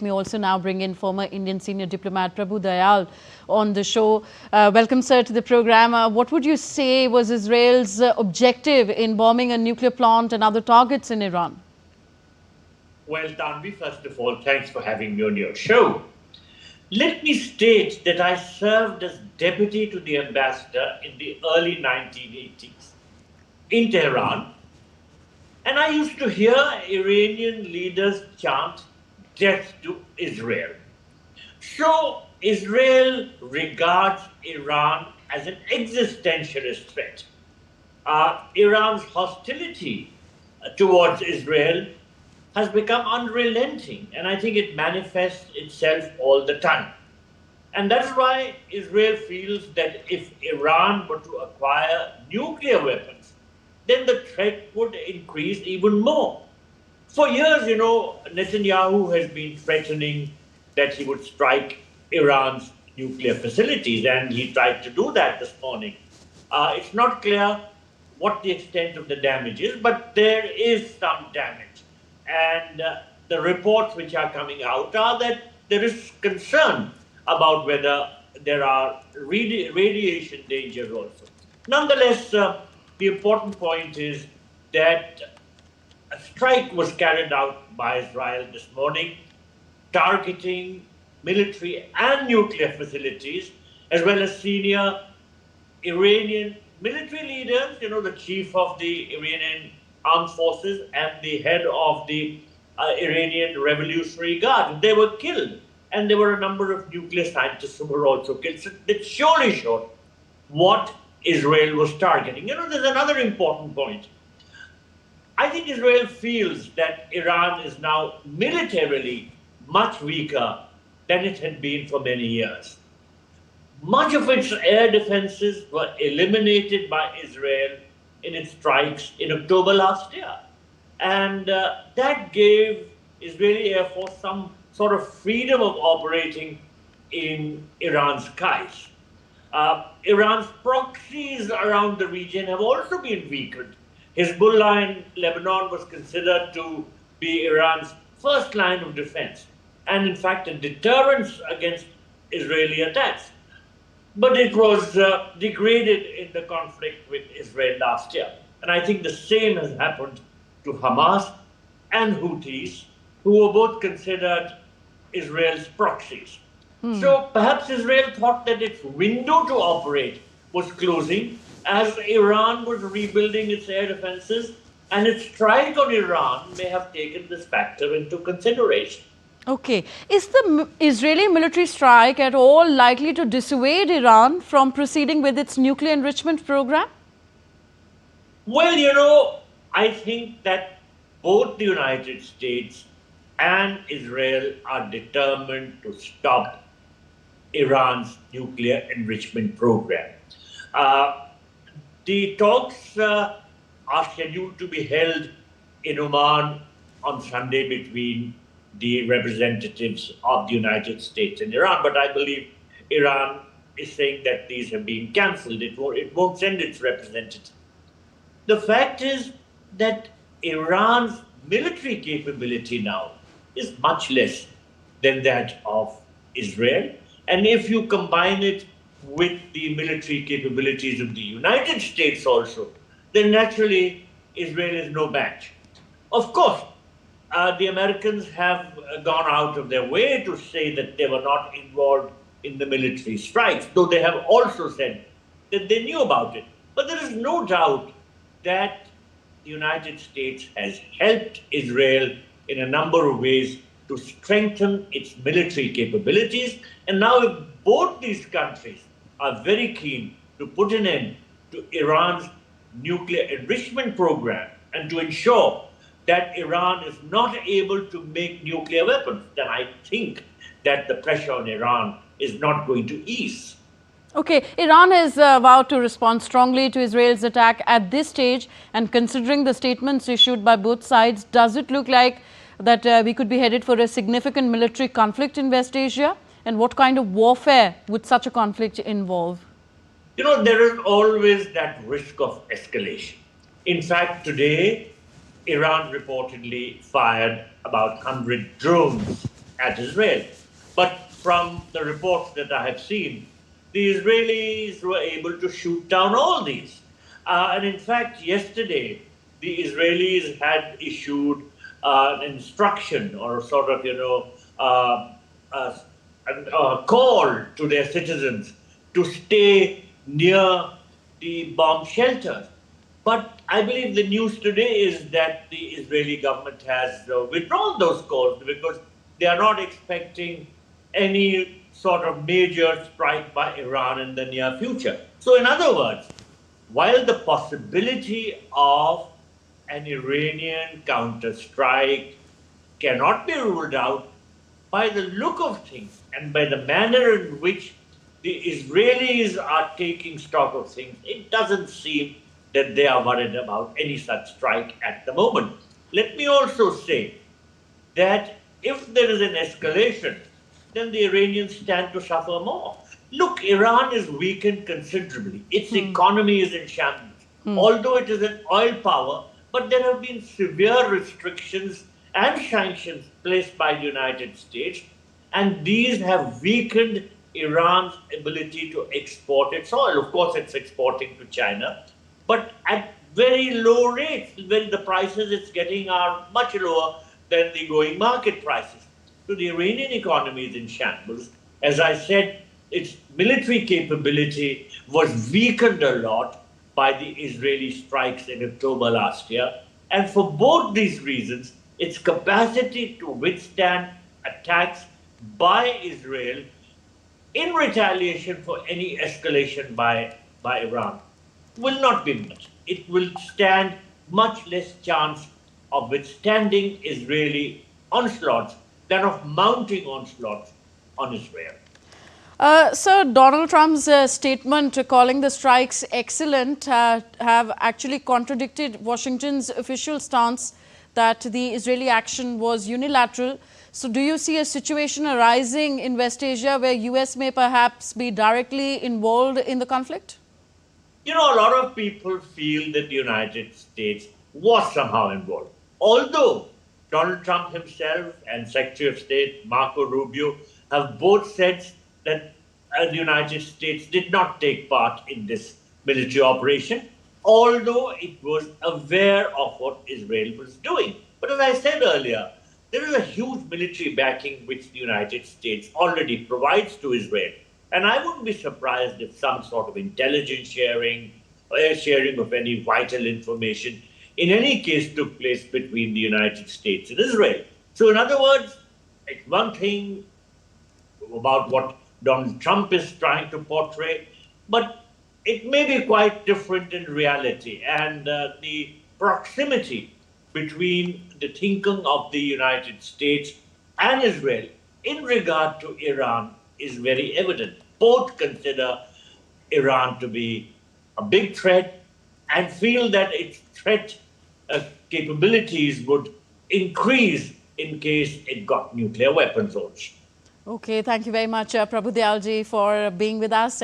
We also now bring in former Indian senior diplomat Prabhu Dayal on the show. Welcome, sir, to the program. What would you say was Israel's objective in bombing a nuclear plant and other targets in Iran? Well, Tanvi, first of all, thanks for having me on your show. Let me state that I served as deputy to the ambassador in the early 1980s in Tehran, and I used to hear Iranian leaders chant death to Israel. So Israel regards Iran as an existentialist threat. Iran's hostility towards Israel has become unrelenting, and I think it manifests itself all the time. And that's why Israel feels that if Iran were to acquire nuclear weapons, then the threat would increase even more. For years, Netanyahu has been threatening that he would strike Iran's nuclear facilities, and he tried to do that this morning. It's not clear what the extent of the damage is, but there is some damage. And the reports which are coming out are that there is concern about whether there are radiation dangers also. Nonetheless, the important point is that a strike was carried out by Israel this morning, targeting military and nuclear facilities, as well as senior Iranian military leaders, the chief of the Iranian armed forces and the head of the Iranian Revolutionary Guard. They were killed, and there were a number of nuclear scientists who were also killed. So it surely showed what Israel was targeting. There's another important point. I think Israel feels that Iran is now militarily much weaker than it had been for many years. Much of its air defenses were eliminated by Israel in its strikes in October last year. And that gave Israeli Air Force some sort of freedom of operating in Iran's skies. Iran's proxies around the region have also been weakened. Hezbollah in Lebanon was considered to be Iran's first line of defense, and in fact a deterrence against Israeli attacks. But it was degraded in the conflict with Israel last year. And I think the same has happened to Hamas and Houthis, who were both considered Israel's proxies. So perhaps Israel thought that its window to operate was closing as Iran was rebuilding its air defenses, and its strike on Iran may have taken this factor into consideration. Okay. Is the Israeli military strike at all likely to dissuade Iran from proceeding with its nuclear enrichment program? Well, I think that both the United States and Israel are determined to stop Iran's nuclear enrichment program. The talks are scheduled to be held in Oman on Sunday between the representatives of the United States and Iran, but I believe Iran is saying that these have been cancelled. It won't send its representative. The fact is that Iran's military capability now is much less than that of Israel. And if you combine it with the military capabilities of the United States also, then naturally Israel is no match. Of course, the Americans have gone out of their way to say that they were not involved in the military strikes, though they have also said that they knew about it. But there is no doubt that the United States has helped Israel in a number of ways to strengthen its military capabilities. And now if both these countries are very keen to put an end to Iran's nuclear enrichment program and to ensure that Iran is not able to make nuclear weapons, then I think that the pressure on Iran is not going to ease. Okay, Iran has vowed to respond strongly to Israel's attack at this stage, and considering the statements issued by both sides, does it look like that we could be headed for a significant military conflict in West Asia? And what kind of warfare would such a conflict involve? There is always that risk of escalation. In fact, today, Iran reportedly fired about 100 drones at Israel. But from the reports that I have seen, the Israelis were able to shoot down all these. And in fact, yesterday, the Israelis had issued an instruction or sort of, a call to their citizens to stay near the bomb shelters. But I believe the news today is that the Israeli government has withdrawn those calls because they are not expecting any sort of major strike by Iran in the near future. So in other words, while the possibility of an Iranian counter-strike cannot be ruled out, by the look of things and by the manner in which the Israelis are taking stock of things, it doesn't seem that they are worried about any such strike at the moment. Let me also say that if there is an escalation, then the Iranians stand to suffer more. Look, Iran is weakened considerably. Its economy is in shambles. Although it is an oil power, but there have been severe restrictions and sanctions placed by the United States, and these have weakened Iran's ability to export its oil. Of course, it's exporting to China, but at very low rates. The prices it's getting are much lower than the going market prices. So the Iranian economy is in shambles. As I said, its military capability was weakened a lot by the Israeli strikes in October last year. And for both these reasons, its capacity to withstand attacks by Israel in retaliation for any escalation by Iran will not be much. It will stand much less chance of withstanding Israeli onslaughts than of mounting onslaughts on Israel. So Donald Trump's statement calling the strikes excellent have actually contradicted Washington's official stance that the Israeli action was unilateral. So do you see a situation arising in West Asia where US may perhaps be directly involved in the conflict? You know, a lot of people feel that the United States was somehow involved. Although Donald Trump himself and Secretary of State Marco Rubio have both said that the United States did not take part in this military operation, although it was aware of what Israel was doing. But as I said earlier, there is a huge military backing which the United States already provides to Israel. And I wouldn't be surprised if some sort of intelligence sharing of any vital information in any case took place between the United States and Israel. So in other words, it's one thing about what Donald Trump is trying to portray, but it may be quite different in reality. And the proximity between the thinking of the United States and Israel in regard to Iran is very evident. Both consider Iran to be a big threat and feel that its threat capabilities would increase in case it got nuclear weapons also. Okay, thank you very much, Prabhu Dayalji, for being with us.